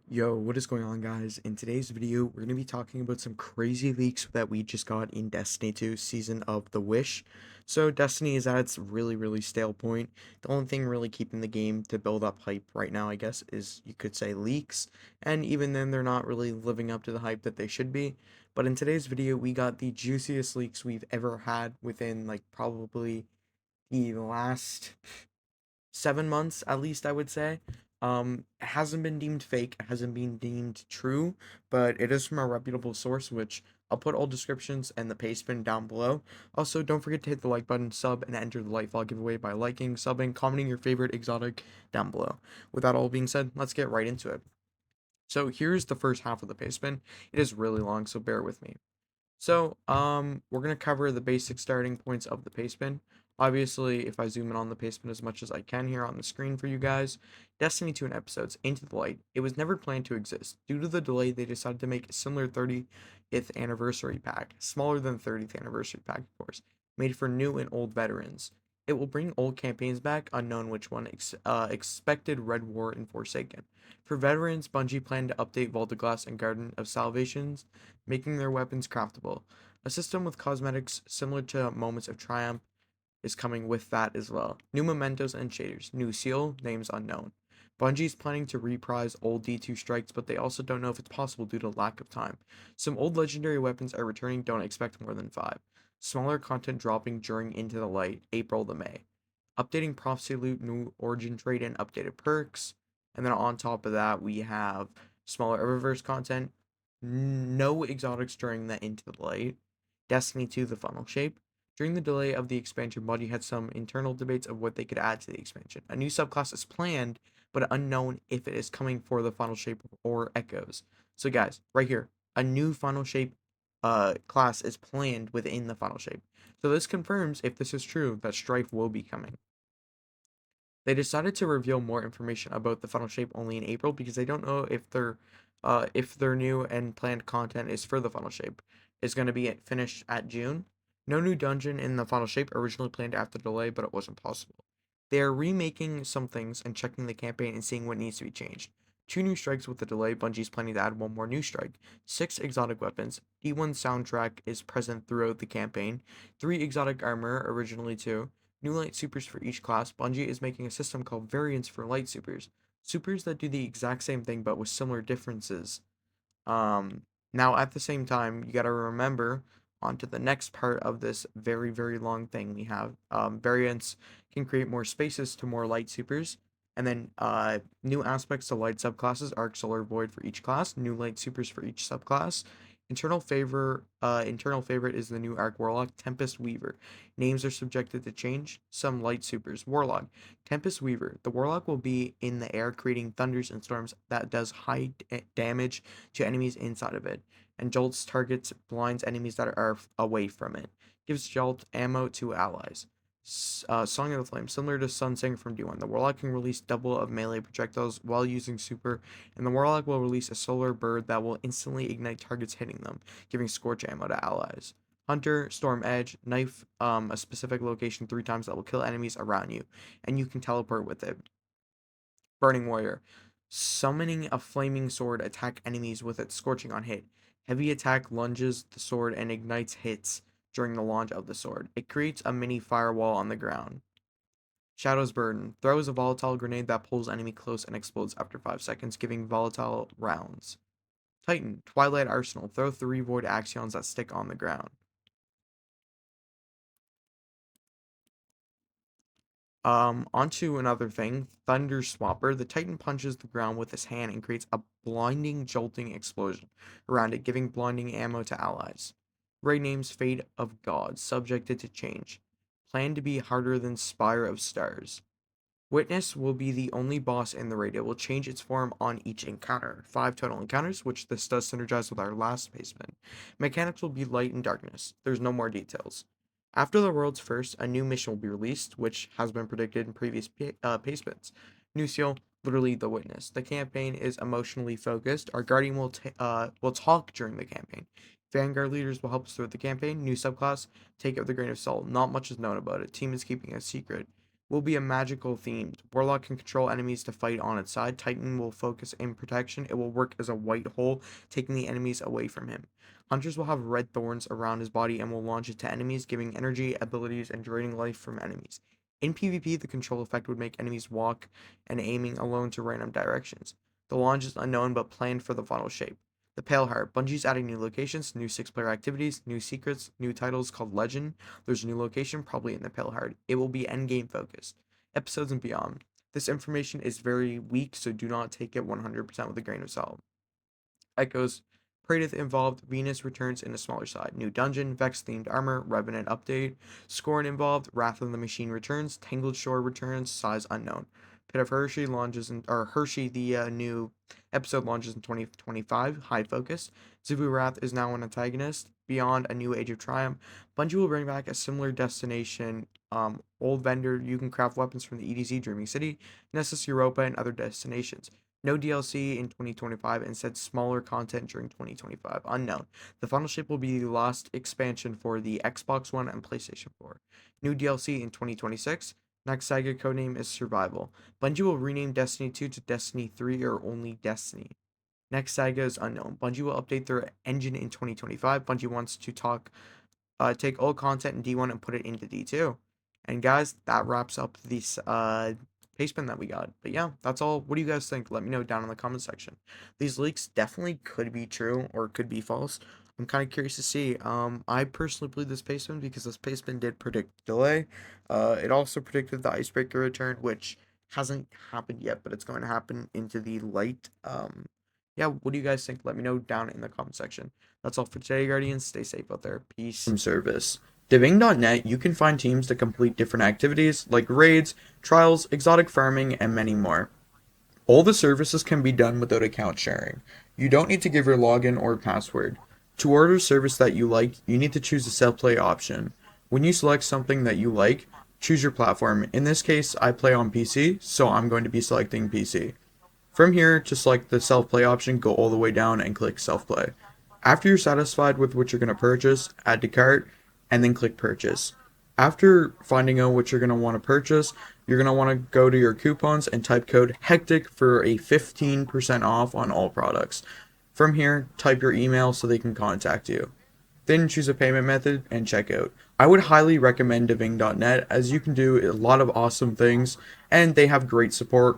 Yo, what is going on, guys? In today's video, we're going to be talking about some crazy leaks that we just got in Destiny 2 Season of the Wish. So, Destiny is at its really stale point. The only thing really keeping the game to build up hype right now, I guess, is you could say leaks. And even then, they're not really living up to the hype that they should be. But in today's video, we got the juiciest leaks we've ever had within, like, probably the last 7 months at least, I would say. It hasn't been deemed fake, it hasn't been deemed true, but it is from a reputable source, which I'll put all descriptions and the pastebin down below. Also, don't forget to hit the like button, sub, and enter the Lightfall giveaway by liking, subbing, commenting your favorite exotic down below. With that all being said, let's get right into it. So here's the first half of the pastebin. It is really long, so bear with me. So, we're gonna cover the basic starting points of the pastebin. Obviously, if I zoom in on the pastebin as much as I can here on the screen for you guys, Destiny 2 and episodes Into the Light, it was never planned to exist. Due to the delay, they decided to make a similar 30th anniversary pack, smaller than 30th anniversary pack, of course, made for new and old veterans. It will bring old campaigns back, unknown which one, expected Red War and Forsaken. For veterans, Bungie planned to update Vault of Glass and Garden of Salvations, making their weapons craftable. A system with cosmetics similar to Moments of Triumph is coming with that as well. New mementos and shaders. New seal, names unknown. Bungie's planning to reprise old D2 strikes, but they also don't know if it's possible due to lack of time. Some old legendary weapons are returning, don't expect more than 5. Smaller content dropping during Into the Light, April to May. Updating Prophecy loot, new origin trade, and updated perks. And then on top of that, we have smaller Eververse content, no exotics during the Into the Light, Destiny 2 the funnel shape. During the delay of the expansion, Bungie had some internal debates of what they could add to the expansion. A new subclass is planned, but unknown if it is coming for the funnel shape or echoes. So guys, right here, a new funnel shape class is planned within the funnel shape. So this confirms, if this is true, that Strife will be coming. They decided to reveal more information about the funnel shape only in April because they don't know if their new and planned content is for the funnel shape is going to be finished at June. No new dungeon in the funnel shape originally planned after the delay, but it wasn't possible. They are remaking some things and checking the campaign and seeing what needs to be changed. 2 new strikes with the delay. Bungie's planning to add one more new strike. 6 exotic weapons. D1 soundtrack is present throughout the campaign. 3 exotic armor, originally 2. New light supers for each class. Bungie is making a system called variants for light supers. Supers that do the exact same thing but with similar differences. Now at the same time, you gotta remember onto the next part of this very long thing we have. Variants can create more spaces to more light supers. And then new aspects to light subclasses, Arc, Solar, Void for each class, new light supers for each subclass. Internal favorite is the new Arc Warlock, Tempest Weaver. Names are subjected to change. Some light supers. Warlock, Tempest Weaver. The Warlock will be in the air, creating thunders and storms that does high damage to enemies inside of it, and jolts targets blinds enemies that are away from it. Gives jolt ammo to allies. Song of the Flame, similar to Sunsing from D1. The Warlock can release double of melee projectiles while using super, and the Warlock will release a solar bird that will instantly ignite targets hitting them, giving scorch ammo to allies. Hunter, Storm Edge, knife a specific location 3 times that will kill enemies around you, and you can teleport with it. Burning Warrior, summoning a flaming sword, attack enemies with it, scorching on hit. Heavy attack lunges the sword and ignites hits during the launch of the sword. It creates a mini firewall on the ground. Shadow's Burden, throws a volatile grenade that pulls enemy close and explodes after 5 seconds, giving volatile rounds. Titan, Twilight Arsenal, throw 3 void axions that stick on the ground. Onto another thing, Thunder Swapper. The Titan punches the ground with his hand and creates a blinding, jolting explosion around it, giving blinding ammo to allies. Raid names Fate of Gods, subjected to change. Planned to be harder than Spire of Stars. Witness will be the only boss in the raid. It will change its form on each encounter. 5 total encounters, which this does synergize with our last pastebin. Mechanics will be light and darkness. There's no more details. After the world's first, a new mission will be released, which has been predicted in previous pastebins. New seal, literally the witness. The campaign is emotionally focused. Our guardian will talk during the campaign. Vanguard leaders will help us throughout the campaign. New subclass, take it with a grain of salt. Not much is known about it. Team is keeping a secret. will be a magical themed. Warlock can control enemies to fight on its side. Titan will focus in protection. It will work as a white hole, taking the enemies away from him. Hunters will have red thorns around his body and will launch it to enemies, giving energy, abilities, and draining life from enemies. In PvP, the control effect would make enemies walk and aiming alone to random directions. The launch is unknown but planned for the final shape. The Pale Heart. Bungie's adding new locations, new 6-player activities, new secrets, new titles called Legend. There's a new location, probably in the Pale Heart. It will be endgame focused. Episodes and beyond. This information is very weak, so do not take it 100% with a grain of salt. Echoes. Praedyth involved, Venus returns in a smaller side. New dungeon, Vex themed armor, Revenant update. Scorn involved, Wrath of the Machine returns, Tangled Shore returns, size unknown. Pit of Hershey launches in, or Hershey, the new episode launches in 2025, high focus. Zubu Wrath is now an antagonist. Beyond a new Age of Triumph, Bungie will bring back a similar destination. Old vendor, you can craft weapons from the EDZ Dreaming City, Nessus Europa, and other destinations. No DLC in 2025, instead smaller content during 2025. Unknown. The final shape will be the last expansion for the Xbox One and PlayStation 4. New DLC in 2026. Next saga codename is Survival. Bungie will rename Destiny 2 to Destiny 3 or only Destiny. Next saga is unknown. Bungie will update their engine in 2025. Bungie wants to take old content in D1 and put it into D2. And guys, that wraps up this Pastebin that we got. But yeah, that's all. What do you guys think? Let me know down in the comment section. These leaks definitely could be true or could be false. I'm kind of curious to see. I personally believe this Pastebin because this Pastebin did predict delay. It also predicted the Icebreaker return, which hasn't happened yet, but it's going to happen into the light. Yeah, what do you guys think? Let me know down in the comment section. That's all for today, Guardians. Stay safe out there. Peace. From service. Diving.net, you can find teams that complete different activities like raids, trials, exotic farming, and many more. All the services can be done without account sharing. You don't need to give your login or password. To order a service that you like, you need to choose the self-play option. When you select something that you like, choose your platform. In this case, I play on PC, so I'm going to be selecting PC. From here, to select the self-play option, go all the way down and click self-play. After you're satisfied with what you're going to purchase, add to cart, and then click purchase. After finding out what you're going to want to purchase, you're going to want to go to your coupons and type code HECTIC for a 15% off on all products. From here, type your email so they can contact you. Then choose a payment method and check out. I would highly recommend Diving.net as you can do a lot of awesome things and they have great support.